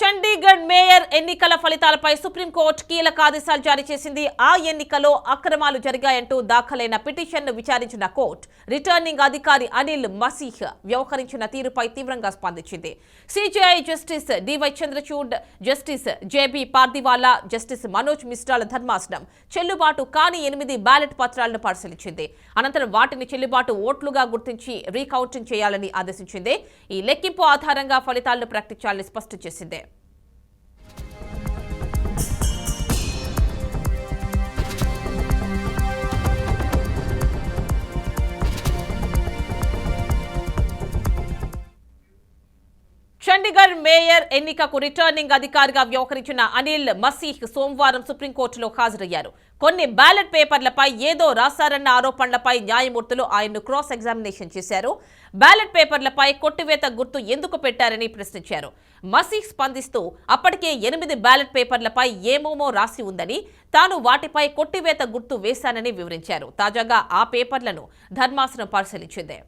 Chandigarh mayor ఎన్నికల ఫలితాలపై supreme court కీలక ఆదేశాలు జారీ చేసింది. ఆ ఎన్నికలో అక్రమాలు జరిగాయంటూ దాఖలైన పిటిషన్ను విచారించిన కోర్టు రిటర్నింగ్ అధికారి అనిల్ మసీహ్ వ్యవహరించిన తీరుపై తీవ్రంగా స్పందించింది. CJI Justice DY Chandrachud, Justice JB Pardiwala, Justice Manoj మిశ్రాల ధర్మాసనం చెల్లుబాటు కాని 8 బ్యాలెట్ పత్రాలను పరిశీలించింది. అనంతరం వాటిని చెల్లుబాటు ఓట్లుగా గుర్తించి రీకౌంటింగ్ చేయాలని ఆదేశించింది. ఈ లెక్కింపు ఆధారంగా ఫలితాలను ప్రకటించాలని స్పష్టం చేసింది. చండీగఢ్ మేయర్ ఎన్నికకు రిటర్నింగ్ అధికారిగా వ్యవహరించిన అనిల్ మసీహ్ సోమవారం సుప్రీంకోర్టులో హాజరయ్యారు. కొన్ని బ్యాలెట్ పేపర్లపై ఏదో రాశారన్న ఆరోపణలపై న్యాయమూర్తులు ఆయన్ను క్రాస్ ఎగ్జామినేషన్ చేశారు. బ్యాలెట్ పేపర్లపై కొట్టివేత గుర్తు ఎందుకు పెట్టారని ప్రశ్నించారు. మసీహ్ స్పందిస్తూ అప్పటికే 8 బ్యాలెట్ పేపర్లపై ఏమేమో రాసి ఉందని, తాను వాటిపై కొట్టివేత గుర్తు వేశానని వివరించారు. తాజాగా ఆ పేపర్లను ధర్మాసనం పరిశీలించింది.